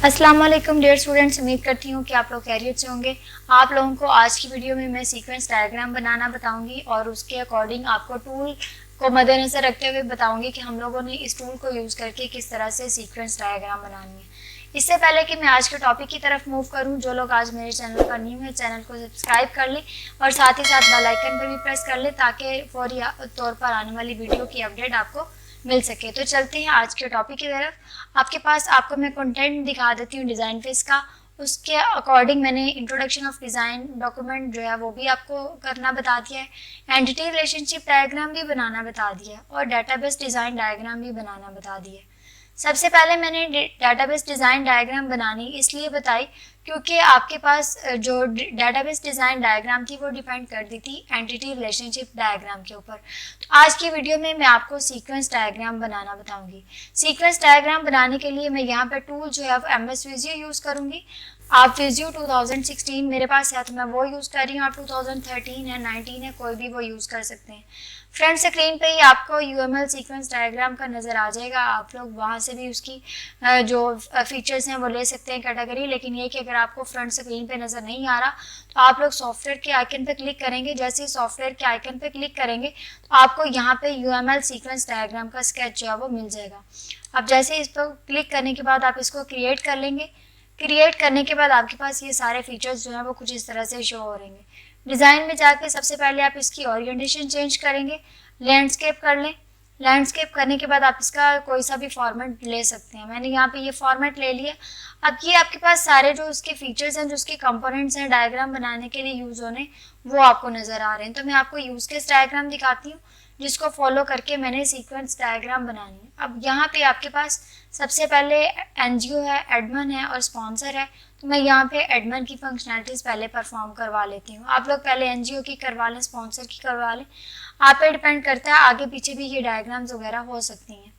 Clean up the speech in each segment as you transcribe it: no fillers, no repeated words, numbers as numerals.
अस्सलाम वालेकुम dear students, उम्मीद करती हूँ कि आप लोग खैरियत से होंगे। आप लोगों को आज की वीडियो में मैं सीक्वेंस डायग्राम बनाना बताऊंगी और उसके अकॉर्डिंग आपको टूल को मद्देनजर रखते हुए बताऊंगी कि हम लोगों ने इस टूल को यूज़ करके किस तरह से सीक्वेंस डायग्राम बनानी है। इससे पहले कि मैं आज के टॉपिक की तरफ मूव करूं, जो लोग आज मेरे चैनल पर न्यू है चैनल को सब्सक्राइब कर लें और साथ ही साथ बेल आइकन पर भी प्रेस कर लें ताकि फौरी तौर पर आने वाली वीडियो की अपडेट आपको मिल सके। तो चलते हैं आज के टॉपिक की तरफ। आपके पास आपको मैं कंटेंट दिखा देती हूँ डिज़ाइन फेस का। उसके अकॉर्डिंग मैंने इंट्रोडक्शन ऑफ डिज़ाइन डॉक्यूमेंट जो है वो भी आपको करना बता दिया है, एंटिटी रिलेशनशिप डायग्राम भी बनाना बता दिया है और डाटाबेस डिज़ाइन डायग्राम भी बनाना बता दिया है। सबसे पहले मैंने डाटाबेस डिज़ाइन डायग्राम बनानी इसलिए बताई क्योंकि आपके पास जो डाटाबेस डिज़ाइन डायग्राम थी वो डिपेंड करती थी एंटिटी रिलेशनशिप डायग्राम के ऊपर। तो आज की वीडियो में मैं आपको सीक्वेंस डायग्राम बनाना बताऊंगी। सीक्वेंस डायग्राम बनाने के लिए मैं यहाँ पे टूल जो है MS विजियो यूज़ करूँगी। आप विजियो 2016 मेरे पास है तो मैं वो यूज़ कर रही हूँ। आप 2013 है 19 है कोई भी वो यूज़ कर सकते हैं। फ्रंट स्क्रीन पे ही आपको UML सीक्वेंस डायग्राम का नज़र आ जाएगा। आप लोग वहाँ से भी उसकी जो फीचर्स हैं वो ले सकते हैं कैटेगरी। लेकिन ये कि अगर आपको फ्रंट स्क्रीन पे नज़र नहीं आ रहा तो आप लोग सॉफ्टवेयर के आइकन पे क्लिक करेंगे। जैसे ही सॉफ्टवेयर के आइकन पे क्लिक करेंगे तो आपको यहाँ पे UML सीक्वेंस डायग्राम का स्केच जो है वो मिल जाएगा। अब जैसे इस पर क्लिक करने के बाद आप इसको क्रिएट कर लेंगे। क्रिएट करने के बाद आपके पास ये सारे फीचर्स जो हैं वो कुछ इस तरह से शो हो रहेंगे। डिज़ाइन में जाके सबसे पहले आप इसकी ओरिएंटेशन चेंज करेंगे, लैंडस्केप कर लें। लैंडस्केप करने के बाद आप इसका कोई सा भी फॉर्मेट ले सकते हैं। मैंने यहाँ पे ये फॉर्मेट ले लिया। अब ये आपके पास सारे जो उसके फीचर्स हैं, जो उसके कंपोनेंट्स हैं डायग्राम बनाने के लिए यूज़ होने, वो आपको नज़र आ रहे हैं। तो मैं आपको यूज़ केस डायग्राम दिखाती हूँ जिसको फॉलो करके मैंने सीक्वेंस डायग्राम बनानी है। अब यहाँ पे आपके पास सबसे पहले NGO है, एडमिन है और स्पॉन्सर है। तो मैं यहाँ पे एडमिन की फंक्शनैलिटीज़ पहले परफॉर्म करवा लेती हूँ। आप लोग पहले NGO की करवा लें, स्पॉन्सर की करवा लें, आप पे डिपेंड करता है। आगे पीछे भी ये डायग्राम्स वगैरह हो सकती हैं।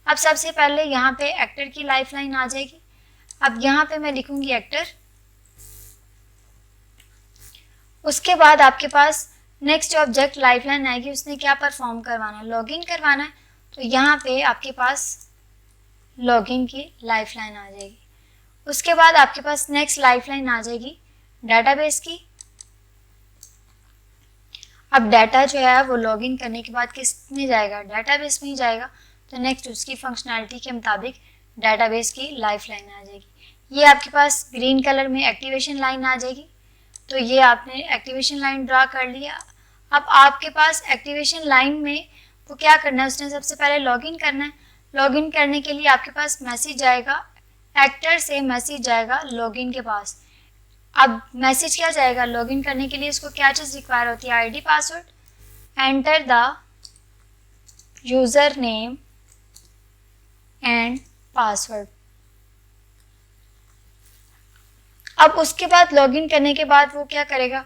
अब सबसे पहले यहाँ पे एक्टर की लाइफ लाइन आ जाएगी। अब यहाँ पे मैं लिखूँगी एक्टर। उसके बाद आपके पास नेक्स्ट ऑब्जेक्ट लाइफ लाइन आएगी। उसने क्या परफॉर्म करवाना है, लॉगिन करवाना है। तो यहाँ पे आपके पास लॉगिन की लाइफ लाइन आ जाएगी। उसके बाद आपके पास नेक्स्ट लाइफ लाइन आ जाएगी डाटाबेस की। अब डाटा जो है वो लॉगिन करने के बाद किस में जाएगा, डाटाबेस में ही जाएगा। तो नेक्स्ट उसकी फंक्शनैलिटी के मुताबिक डाटाबेस की लाइफ लाइन आ जाएगी। ये आपके पास ग्रीन कलर में एक्टिवेशन लाइन आ जाएगी। तो ये आपने एक्टिवेशन लाइन ड्रा कर लिया। अब आपके पास एक्टिवेशन लाइन में वो क्या करना है, उसने सबसे पहले लॉगिन करना है। लॉगिन करने के लिए आपके पास मैसेज आएगा, एक्टर से मैसेज जाएगा लॉगिन के पास। अब मैसेज क्या जाएगा, लॉगिन करने के लिए इसको क्या चीज़ रिक्वायर होती है, ID password, enter the user name and password. अब उसके बाद लॉगिन करने के बाद वो क्या करेगा,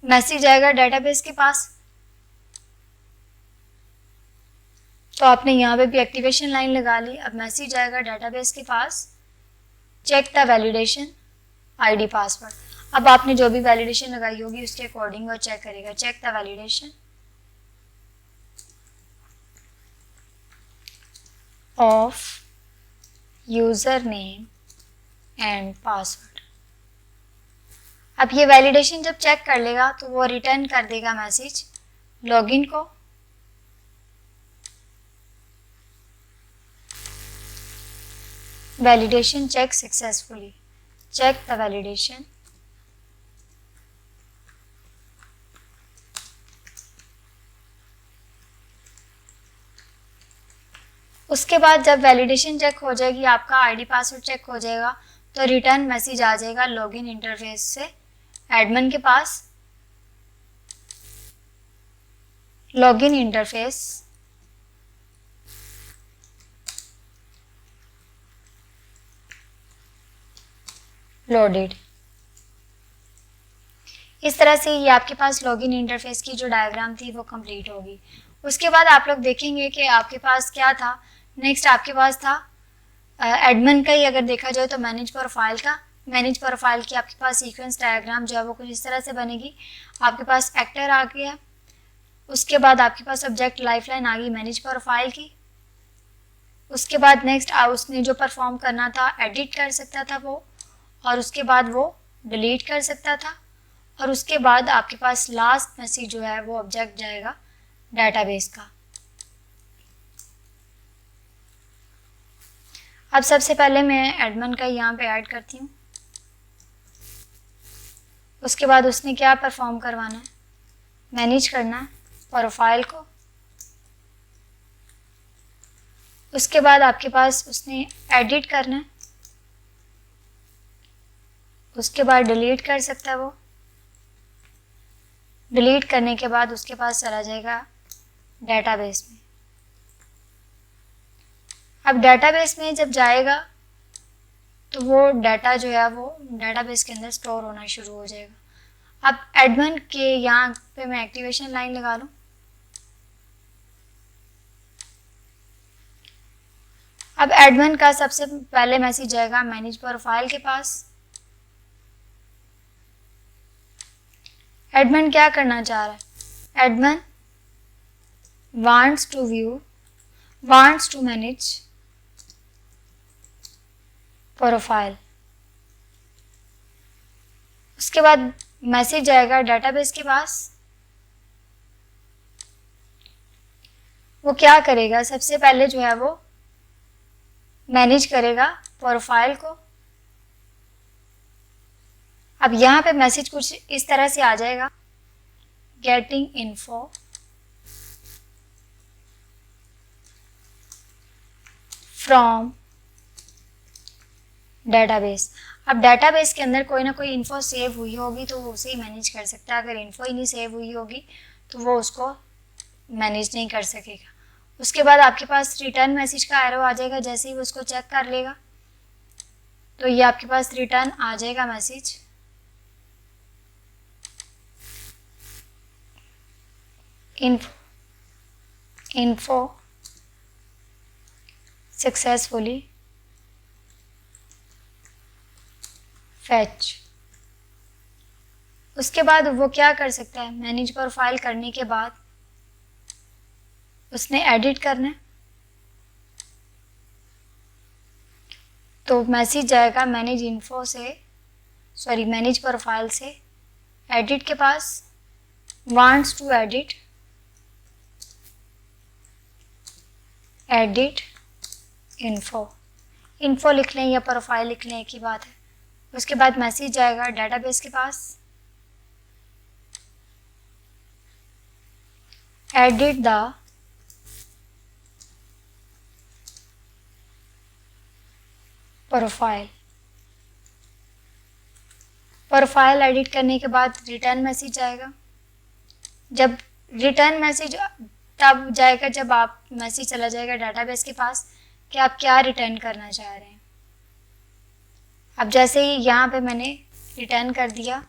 मैसेज आएगा डेटाबेस के पास। तो आपने यहाँ पे भी एक्टिवेशन लाइन लगा ली। अब मैसेज आएगा डेटाबेस के पास, check the validation ID password. अब आपने जो भी वैलिडेशन लगाई होगी उसके अकॉर्डिंग वो चेक करेगा, check the validation of user name and password. अब ये वैलिडेशन जब चेक कर लेगा तो वो रिटर्न कर देगा मैसेज लॉगिन को। Validation check successfully, check the validation. उसके बाद जब वैलिडेशन चेक हो जाएगी, आपका ID पासवर्ड चेक हो जाएगा, तो रिटर्न मैसेज आ जाएगा लॉगिन इंटरफेस से एडमिन के पास। Login interface loaded. इस तरह से ये आपके पास लॉगिन इंटरफेस की जो डायग्राम थी वो कंप्लीट होगी। उसके बाद आप लोग देखेंगे कि आपके पास क्या था, नेक्स्ट आपके पास था एडमिन का ही अगर देखा जाए तो मैनेज प्रोफाइल का। मैनेज प्रोफाइल की आपके पास सीक्वेंस डायग्राम जो है वो कुछ इस तरह से बनेगी। आपके पास एक्टर आ गया, उसके बाद आपके पास ऑब्जेक्ट लाइफलाइन आ गई मैनेज प्रोफाइल की। उसके बाद नेक्स्ट उसने जो परफॉर्म करना था, एडिट कर सकता था वो, और उसके बाद वो डिलीट कर सकता था, और उसके बाद आपके पास लास्ट मैसेज जो है वो ऑब्जेक्ट जाएगा डेटाबेस का। अब सबसे पहले मैं एडमिन का यहाँ पे ऐड करती हूँ। उसके बाद उसने क्या परफॉर्म करवाना है, मैनेज करना है प्रोफाइल को। उसके बाद आपके पास उसने एडिट करना है, उसके बाद डिलीट कर सकता है वो। डिलीट करने के बाद उसके पास चला जाएगा डेटाबेस में। अब डेटाबेस में जब जाएगा तो वो डाटा जो है वो डेटाबेस के अंदर स्टोर होना शुरू हो जाएगा। अब एडमिन के यहाँ पे मैं एक्टिवेशन लाइन लगा लूँ। अब एडमिन का सबसे पहले मैसेज जाएगा मैनेज प्रोफाइल के पास। एडमिन क्या करना चाह रहा है, admin wants to manage profile. उसके बाद मैसेज जाएगा डेटाबेस के पास। वो क्या करेगा, सबसे पहले जो है वो मैनेज करेगा प्रोफाइल को। अब यहाँ पे मैसेज कुछ इस तरह से आ जाएगा, गेटिंग इन्फो फ्रॉम डेटाबेस। अब डेटाबेस के अंदर कोई ना कोई इन्फो सेव हुई होगी तो वो उसे ही मैनेज कर सकता है। अगर इन्फो ही नहीं सेव हुई होगी तो वो उसको मैनेज नहीं कर सकेगा। उसके बाद आपके पास रिटर्न मैसेज का एरो आ जाएगा। जैसे ही वो उसको चेक कर लेगा तो ये आपके पास रिटर्न आ जाएगा मैसेज, इन्फो सक्सेसफुली फैच। उसके बाद वो क्या कर सकता है, मैनेज प्रोफाइल करने के बाद उसने एडिट करना है तो मैसेज जाएगा मैनेज प्रोफाइल से एडिट के पास, वांट्स टू एडिट इन्फो लिख लें या प्रोफाइल लिख लें, एक ही बात है। उसके बाद मैसेज जाएगा डेटाबेस के पास, एडिट द प्रोफाइल एडिट करने के बाद रिटर्न मैसेज आएगा। जब रिटर्न मैसेज तब जाएगा जब आप मैसेज चला जाएगा डेटाबेस के पास कि आप क्या रिटर्न करना चाह रहे हैं। अब जैसे ही यहाँ पे मैंने रिटर्न कर दिया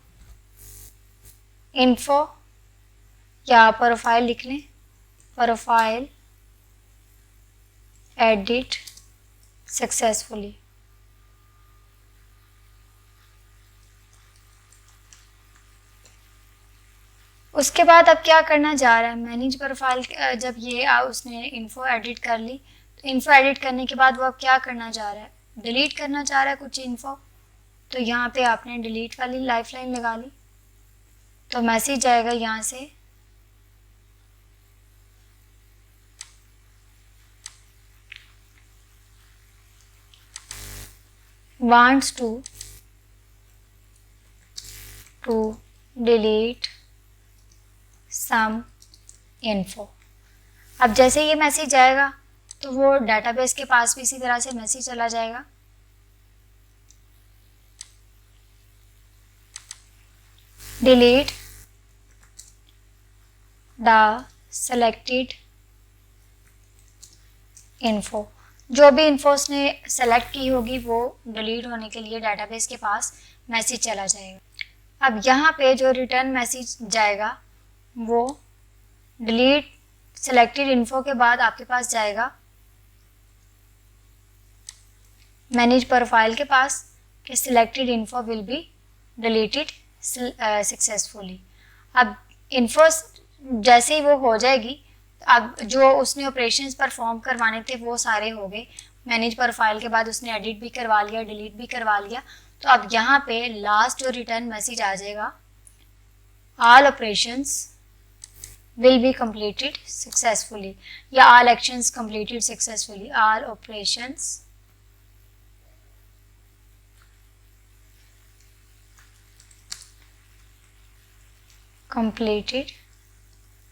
इन्फो या प्रोफाइल लिख लें, प्रोफाइल एडिट सक्सेसफुली। उसके बाद अब क्या करना जा रहा है, मैनेज प्रोफाइल। जब ये उसने इन्फो एडिट कर ली तो इन्फो एडिट करने के बाद वो अब क्या करना चाह रहा है, डिलीट करना चाह रहा है कुछ इन्फो। तो यहाँ पे आपने डिलीट वाली लाइफलाइन लगा ली तो मैसेज आएगा यहाँ से, wants to delete some info. अब जैसे ये मैसेज आएगा तो वो डेटाबेस के पास भी इसी तरह से मैसेज चला जाएगा, डिलीट द सेलेक्टेड इन्फो। जो भी इन्फो उसने सेलेक्ट की होगी वो डिलीट होने के लिए डेटाबेस के पास मैसेज चला जाएगा। अब यहाँ पे जो रिटर्न मैसेज जाएगा वो डिलीट सेलेक्टेड इन्फो के बाद आपके पास जाएगा मैनेज प्रोफाइल के पास कि selected info will be deleted successfully. अब इन्फो जैसे ही वो हो जाएगी अब जो उसने ऑपरेशंस परफॉर्म करवाने थे वो सारे हो गए। मैनेज प्रोफाइल के बाद उसने एडिट भी करवा लिया, डिलीट भी करवा लिया। तो अब यहाँ पे लास्ट जो रिटर्न मैसेज आ जाएगा, all operations will be completed successfully या all actions completed successfully, all operations completed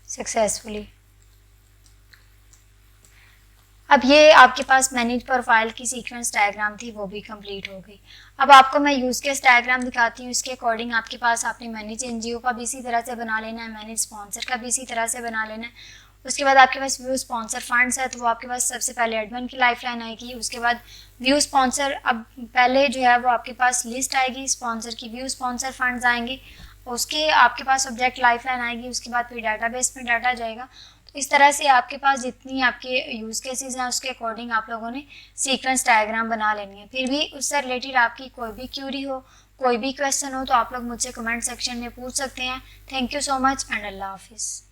successfully। अब ये आपके पास मैनेज प्रोफाइल की सीक्वेंस डायग्राम थी, वो भी कंप्लीट हो गई। अब आपको मैं यूज़ केस डायग्राम दिखाती हूँ। इसके अकॉर्डिंग आपके पास आपने मैनेज एनजीओ का भी इसी तरह से बना लेना है, मैनेज स्पॉन्सर का भी इसी तरह से बना लेना है। उसके बाद आपके पास व्यू स्पॉन्सर फंड्स है, तो वो आपके पास सबसे पहले एडमिन की लाइफ लाइन आएगी। उसके बाद व्यू स्पॉन्सर, अब पहले जो है वो आपके पास लिस्ट आएगी स्पॉन्सर की, व्यू स्पॉन्सर फंड्स आएंगे, उसके आपके पास सब्जेक्ट लाइफ लाइन आएगी। उसके बाद फिर डाटाबेस में डाटा जाएगा। तो इस तरह से आपके पास जितनी आपके यूज़ केसेस हैं उसके अकॉर्डिंग आप लोगों ने सीक्वेंस डायग्राम बना लेनी है। फिर भी उससे रिलेटेड आपकी कोई भी क्यूरी हो, कोई भी क्वेश्चन हो, तो आप लोग मुझसे कमेंट सेक्शन में पूछ सकते हैं। Thank you so much and Allah हाफिज़।